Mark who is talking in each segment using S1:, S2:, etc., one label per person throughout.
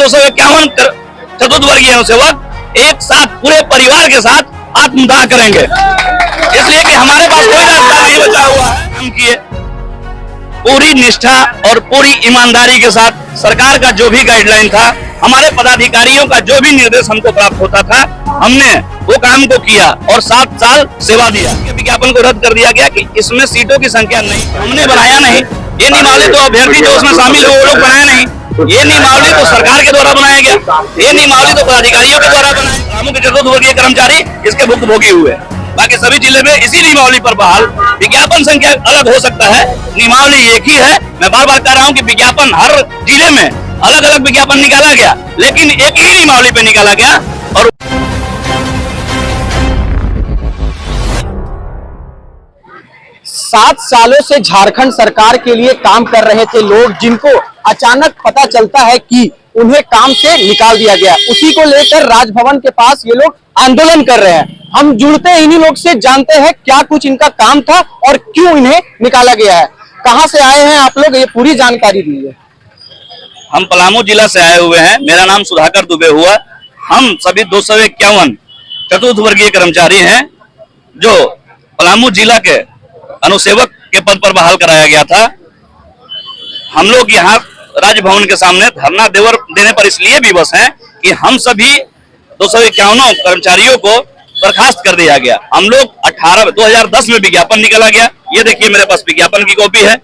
S1: 251 चतुर्थवर्गीय अनुसेवक एक साथ पूरे परिवार के साथ आत्मदाह करेंगे, इसलिए कि हमारे पास कोई रास्ता नहीं बचा हुआ है। हम किए पूरी निष्ठा और पूरी ईमानदारी के साथ सरकार का जो भी गाइडलाइन था, हमारे पदाधिकारियों का जो भी निर्देश हमको प्राप्त होता था, हमने वो काम को किया और 7 साल सेवा दिया। विज्ञापन को रद्द कर दिया गया कि इसमें सीटों की संख्या नहीं, हमने बनाया नहीं। ये नियमावली तो अभ्यर्थी जो उसमें शामिल हो वो लोग बनाए नहीं, ये नियमावली तो सरकार के द्वारा बनाया गया, ये नियमावली तो पदाधिकारियों के द्वारा बनाई। पलामू के चतुर्थवर्गीय कर्मचारी इसके भुक्तभोगी हुए। बाकी सभी जिले में इसी नियमावली पर बहाल। विज्ञापन संख्या अलग हो सकता है, नियमावली एक ही है। मैं बार बार कह रहा हूँ कि विज्ञापन हर जिले में अलग अलग विज्ञापन निकाला गया, लेकिन एक ही नियमावली पे निकाला गया। और
S2: 7 सालों से झारखंड सरकार के लिए काम कर रहे थे लोग, जिनको अचानक पता चलता है कि उन्हें काम से निकाल दिया गया, उसी को लेकर राजभवन के पास ये लोग आंदोलन कर रहे हैं। हम जुड़ते हैं इन्हीं लोग से, जानते हैं क्या कुछ इनका काम था और क्यों इन्हें निकाला गया है। कहां से आए हैं आप लोग, ये पूरी जानकारी दीजिए।
S1: हम पलामू जिला से आए हुए हैं। मेरा नाम सुधाकर दुबे हुआ। हम सभी 251 चतुर्थवर्गीय कर्मचारी हैं जो पलामू जिला के अनुसेवक के पद पर बहाल कराया गया था। हम लोग यहाँ राजभवन के सामने धरना देने पर इसलिए विवश हैं कि हम सभी 251 कर्मचारियों को बर्खास्त कर दिया गया। हम लोग 2010 में विज्ञापन निकाला गया, ये देखिए मेरे पास विज्ञापन की कॉपी है।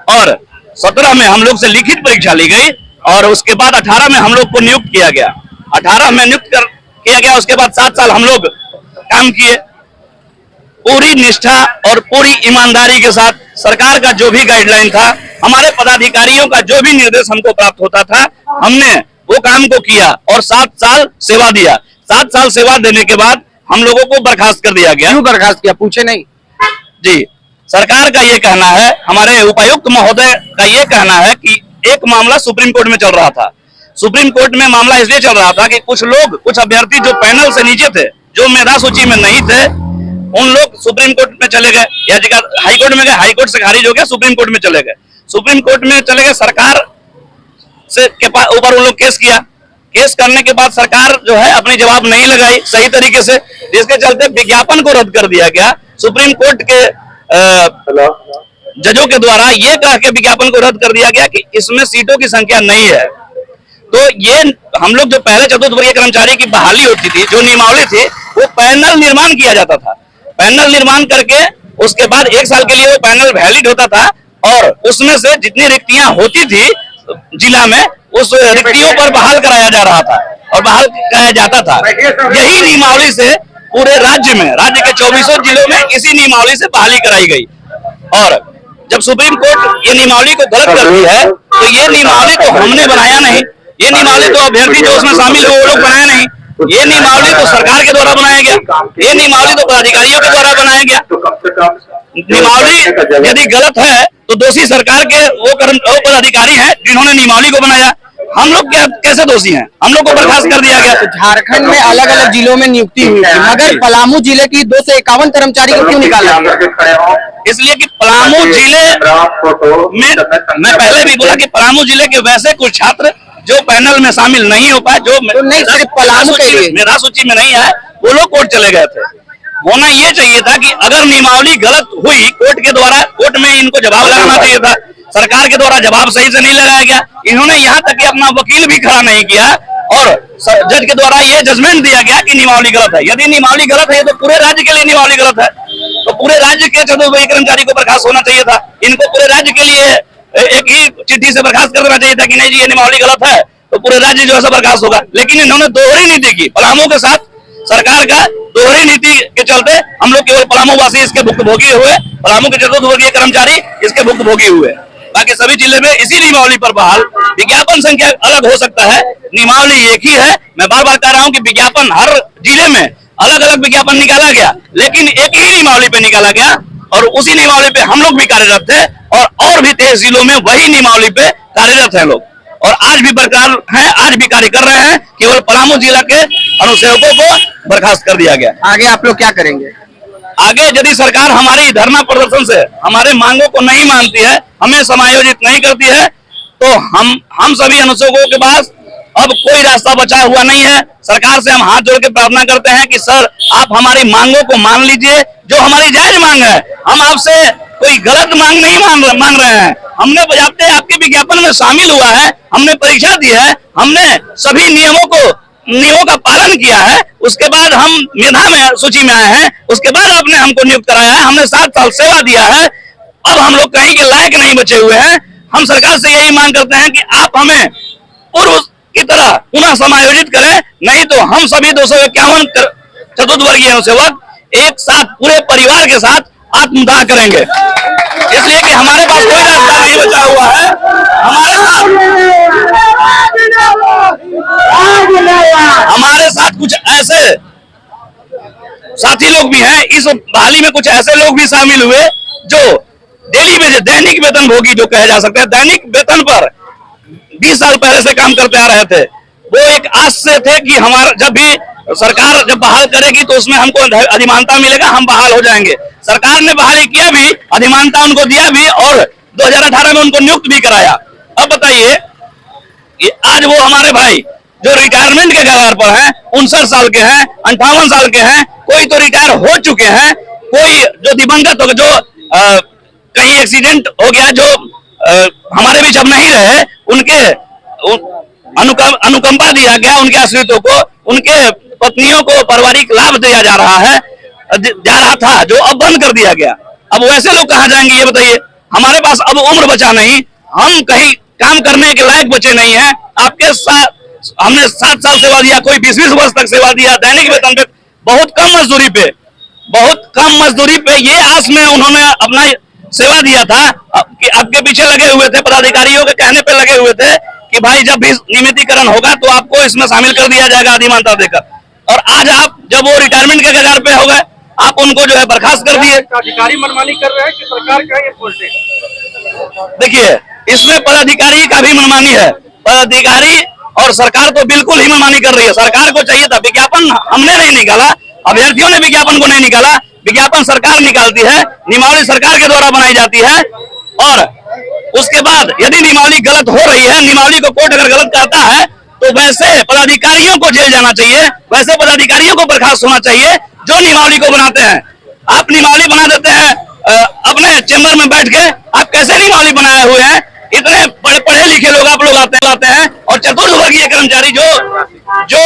S1: और 17 में हम लोग से लिखित परीक्षा ली गई और उसके बाद 18 में हम लोग को नियुक्त किया गया। 18 में नियुक्त किया गया, उसके बाद 7 साल हम लोग काम किए। पूरी निष्ठा और पूरी ईमानदारी के साथ सरकार का जो भी गाइडलाइन था, हमारे पदाधिकारियों का जो भी निर्देश हमको प्राप्त होता था, हमने वो काम को किया और 7 साल सेवा दिया। 7 साल सेवा देने के बाद हम लोगों को बर्खास्त कर दिया गया।
S2: क्यों बर्खास्त किया, पूछे नहीं?
S1: जी, सरकार का ये कहना है, हमारे उपायुक्त महोदय का ये कहना है कि एक मामला सुप्रीम कोर्ट में चल रहा था। सुप्रीम कोर्ट में मामला इसलिए चल रहा था कि कुछ अभ्यर्थी जो पैनल से नीचे थे, जो मेधा सूची में नहीं थे, उन लोग सुप्रीम कोर्ट में चले गए, याचिका हाई कोर्ट में गए, हाई कोर्ट से खारिज हो गया, सुप्रीम कोर्ट में चले गए। सुप्रीम कोर्ट में चले गए, सरकार से के ऊपर उन लोग केस किया। केस करने के बाद सरकार जो है अपनी जवाब नहीं लगाई सही तरीके से, जिसके चलते विज्ञापन को रद्द कर दिया गया। सुप्रीम कोर्ट के जजों के द्वारा ये कह के विज्ञापन को रद्द कर दिया गया कि इसमें सीटों की संख्या नहीं है। तो ये हम लोग जो पहले चतुर्थवर्गीय कर्मचारी की बहाली होती थी, जो नियमावली थी, वो पैनल निर्माण किया जाता था। पैनल निर्माण करके उसके बाद 1 साल के लिए वो पैनल वैलिड होता था और उसमें से जितनी रिक्तियां होती थी जिला में, उस रिक्तियों पर बहाल कराया जा रहा था और बहाल कराया जाता था। यही नियमावली से पूरे राज्य में, राज्य के 24 जिलों में इसी नियमावली से बहाली कराई गई। और जब सुप्रीम कोर्ट ये नियमावली को गलत कर दी है, तो ये नियमावली तो हमने बनाया नहीं, ये नियमावली तो अभ्यर्थी जो उसमें शामिल हो वो लोग बनाए नहीं, ये नियमावली तो सरकार के द्वारा बनाया गया, ये नियमावली तो पदाधिकारियों के द्वारा बनाया गया। नियमावली यदि गलत है तो दोषी सरकार के वो पदाधिकारी हैं जिन्होंने नियमावली को बनाया। हम लोग क्या कैसे दोषी हैं? हम लोग को बर्खास्त कर दिया गया।
S2: तो झारखंड में अलग अलग जिलों में नियुक्ति हुई थी, मगर पलामू जिले की 251 कर्मचारी को क्यों निकाला?
S1: इसलिए कि पलामू जिले में, मैं पहले भी बोला कि पलामू जिले के वैसे कुछ छात्र जो पैनल में शामिल नहीं हो पाए, जो
S2: तो नहीं सिर्फ पलामू के
S1: मेरा सूची में नहीं आए, वो लोग कोर्ट चले गए थे। होना ये चाहिए था कि अगर नियमावली गलत हुई कोर्ट के द्वारा, कोर्ट में इनको जवाब लगाना चाहिए था। सरकार के द्वारा जवाब सही से नहीं लगाया गया। इन्होंने यहाँ तक कि अपना वकील भी खड़ा नहीं किया और जज के द्वारा ये जजमेंट दिया गया कि नियमावली गलत है। यदि नियमावली गलत है तो पूरे राज्य के लिए नियमावली गलत है, तो पूरे राज्य के चतुर्थवर्गीय कर्मचारी को बर्खास्त होना चाहिए था। इनको पूरे राज्य के लिए एक ही चिट्ठी से बर्खास्त कर देना चाहिए था कि नहीं जी ये नियमावली गलत है, तो पूरे राज्य जो है बर्खास्त होगा। लेकिन इन्होंने दोहरी नीति की, पलामू के साथ सरकार का दोहरी नीति के चलते हम लोग केवल पलामू वासी इसके भुक्तभोगी हुए, पलामू के चतुर्थवर्गीय कर्मचारी इसके भुक्तभोगी हुए। बाकी सभी जिले में इसी नियमावली पर बहाल। विज्ञापन संख्या अलग हो सकता है, नियमावली एक ही है। मैं बार बार कह रहा हूं कि विज्ञापन हर जिले में अलग अलग विज्ञापन निकाला गया, लेकिन एक ही नियमावली पे निकाला गया और उसी नियमावली पे हम लोग भी कार्यरत थे और भी 23 जिलों में वही नियमावली पे कार्यरत है लोग, और आज भी बरकरार हैं, आज भी कार्य कर रहे हैं। केवल पलामू जिला के अनुसेवकों को बर्खास्त कर दिया गया।
S2: आगे आप लोग क्या करेंगे?
S1: आगे यदि सरकार हमारी धरना प्रदर्शन से हमारे मांगों को नहीं मानती है, हमें समायोजित नहीं करती है, तो हम सभी अनुसेवकों के पास अब कोई रास्ता बचा हुआ नहीं है। सरकार से हम हाथ जोड़ के प्रार्थना करते हैं कि सर आप हमारी मांगों को मान लीजिए, जो हमारी जायज मांग है। हम आपसे कोई गलत मांग नहीं मांग रहे हैं। हमने बजाते आपके विज्ञापन में शामिल हुआ है, हमने परीक्षा दी है, हमने सभी नियमों का पालन किया है, उसके बाद हम मेधा में सूची में आए हैं, उसके बाद आपने हमको नियुक्त कराया है, हमने 7 साल सेवा दिया है। अब हम लोग कहीं के लायक नहीं बचे हुए हैं। हम सरकार से यही मांग करते हैं कि आप हमें पूर्व की तरह पुनः समायोजित करें, नहीं तो हम सभी 251 चतुर्थवर्गीय सेवक एक साथ पूरे परिवार के साथ आत्मदाह करेंगे, इसलिए कि हमारे पास कोई रास्ता नहीं बचा हुआ है। हमारे साथ कुछ ऐसे साथी लोग भी हैं, इस बहाली में कुछ ऐसे लोग भी शामिल हुए जो दैनिक वेतन भोगी जो कहे जा सकते हैं, दैनिक वेतन पर 20 साल पहले से काम करते आ रहे थे। वो एक आस से थे कि हमारा जब भी सरकार जब बहाल करेगी तो उसमें हमको अधिमानता मिलेगा, हम बहाल हो जाएंगे। सरकार ने बहाली किया भी, अधिमानता उनको दिया भी और 2018 में उनको नियुक्त भी कराया। अब बताइए आज वो हमारे भाई जो रिटायरमेंट के कगार पर हैं, 59 साल के हैं, 58 साल के हैं, कोई तो रिटायर हो चुके हैं, कोई जो दिवंगत हो, जो कहीं एक्सीडेंट हो गया, जो हमारे बीच अब नहीं रहे, उनके अनुकंपा दिया गया, उनके आश्रितों को, उनके पत्नियों को पारिवारिक लाभ दिया जा रहा था, जो अब बंद कर दिया गया। अब वैसे लोग कहाँ जाएंगे ये बताइए। हमारे पास अब उम्र बचा नहीं, हम कहीं काम करने के लायक बचे नहीं हैं। आपके साथ हमने 7 साल सेवा दिया, कोई 20-20 वर्ष तक सेवा दिया, दैनिक वेतन पे, बहुत कम मजदूरी पे ये आस में उन्होंने अपना सेवा दिया था कि आपके पीछे लगे हुए थे, पदाधिकारियों के कहने पे लगे हुए थे कि भाई जब भी नियमितीकरण होगा तो आपको इसमें शामिल कर दिया जाएगा अधिमानता देकर। और आज आप जब वो रिटायरमेंट के कगार पे हो गए, आप उनको जो है बर्खास्त कर दिए।
S3: अधिकारी मनमानी कर रहे हैं कि सरकार क्या ये बोलते हैं?
S1: देखिए इसमें पदाधिकारी का भी मनमानी है। पदाधिकारी और सरकार तो बिल्कुल ही मनमानी कर रही है। सरकार को चाहिए था, विज्ञापन हमने नहीं निकाला, अभ्यर्थियों ने विज्ञापन को नहीं निकाला, विज्ञापन सरकार निकालती है, नियमावली सरकार के द्वारा बनाई जाती है। और उसके बाद यदि नियमावली गलत हो रही है, नियमावली को कोर्ट अगर गलत करता है तो वैसे पदाधिकारियों को जेल जाना चाहिए, वैसे पदाधिकारियों को बर्खास्त होना चाहिए जो नियमावली को बनाते हैं। आप नियमावली बना देते हैं अपने चेंबर में बैठ के, आप कैसे नियमावली बनाए हुए हैं? इतने पढ़े लिखे लोग आप लोग आते हैं और चतुर्थवर्गीय कर्मचारी जो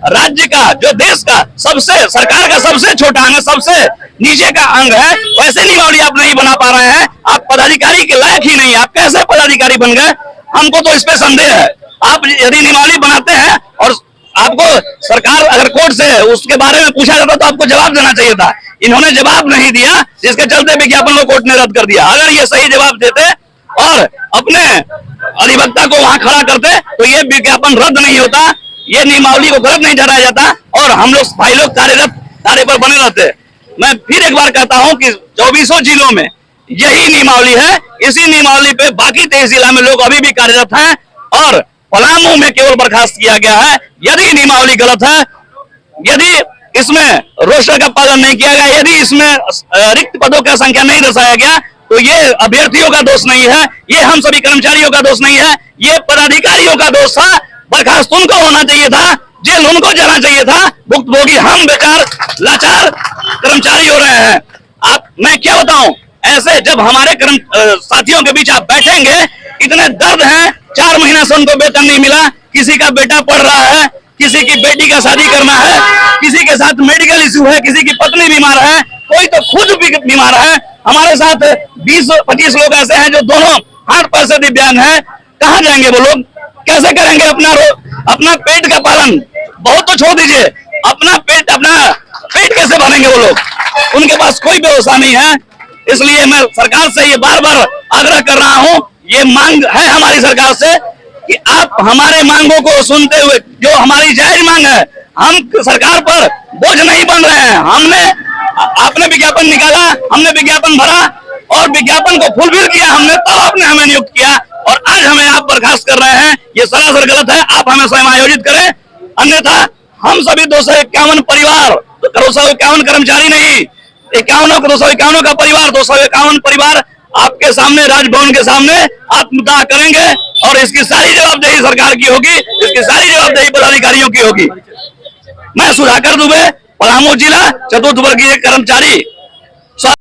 S1: राज्य का, जो देश का सबसे, सरकार का सबसे छोटा अंग, सबसे नीचे का अंग है, वैसे नियमावली आप नहीं बना पा रहे हैं। आप पदाधिकारी के लायक ही नहीं, आप कैसे पदाधिकारी बन गए? हमको तो इस पे संदेह है। आप यदि नियमावली बनाते हैं और आपको सरकार अगर कोर्ट से उसके बारे में पूछा जाता तो आपको जवाब देना चाहिए था। इन्होंने जवाब नहीं दिया, जिसके चलते विज्ञापन को कोर्ट ने रद्द कर दिया। अगर ये सही जवाब देते और अपने अधिवक्ता को वहां खड़ा करते तो ये विज्ञापन रद्द नहीं होता, ये नियमावली को गलत नहीं ठहराया जाता और हम लोग भाई लोग कार्य पर बने रहते। मैं फिर एक बार कहता हूं कि 24 जिलों में यही नियमावली है। इसी नियमावली पे बाकी 23 जिला में लोग अभी भी कार्यरत हैं और पलामू में केवल बर्खास्त किया गया है। यदि नियमावली गलत है, यदि इसमें रोस्टर का पालन नहीं किया गया, यदि इसमें रिक्त पदों का संख्या नहीं दर्शाया गया, तो ये अभ्यर्थियों का दोष नहीं है, ये हम सभी कर्मचारियों का दोष नहीं है, ये पदाधिकारियों का दोष था। बर्खास्त उनको होना चाहिए था, जेल उनको जाना चाहिए था। भुक्तभोगी हम बेकार लाचार कर्मचारी हो रहे हैं। मैं क्या बताऊं, ऐसे जब हमारे साथियों के बीच आप बैठेंगे, इतने दर्द हैं। 4 महीना से उनको वेतन नहीं मिला, किसी का बेटा पढ़ रहा है, किसी की बेटी का शादी करना है, किसी के साथ मेडिकल इश्यू है, किसी की पत्नी बीमार है, कोई तो खुद भी बीमार है। हमारे साथ 20-25 लोग ऐसे हैं जो दोनों हाथ पैर से दिव्यांग हैं। कहाँ जाएंगे वो लोग? कैसे करेंगे अपना पेट का पालन? बहुत तो छोड़ दीजिए, अपना पेट कैसे भरेंगे वो लोग? उनके पास कोई व्यवस्था नहीं है। इसलिए मैं सरकार से ये बार-बार आग्रह कर रहा हूं, ये मांग है हमारी सरकार से कि आप हमारे मांगों को सुनते हुए, जो हमारी जायज मांग है, हम सरकार पर बोझ नहीं बन रहे हैं। आपने विज्ञापन निकाला, हमने विज्ञापन भरा और विज्ञापन को फुलफिल किया हमने, तब आपने हमें नियुक्त किया और आज हमें आप बर्खास्त कर रहे हैं। ये सरासर गलत है। आप हमें समायोजित करें, अन्यथा हम सभी 251 परिवार, 251 कर्मचारी नहीं, 251 का परिवार, 251 परिवार आपके सामने, राजभवन के सामने आत्मदाह करेंगे और इसकी सारी जवाबदेही सरकार की होगी, इसकी सारी जवाबदेही पदाधिकारियों की होगी। मैं सुधाकर दुबे, पलामू जिला, चतुर्थ वर्गीय कर्मचारी।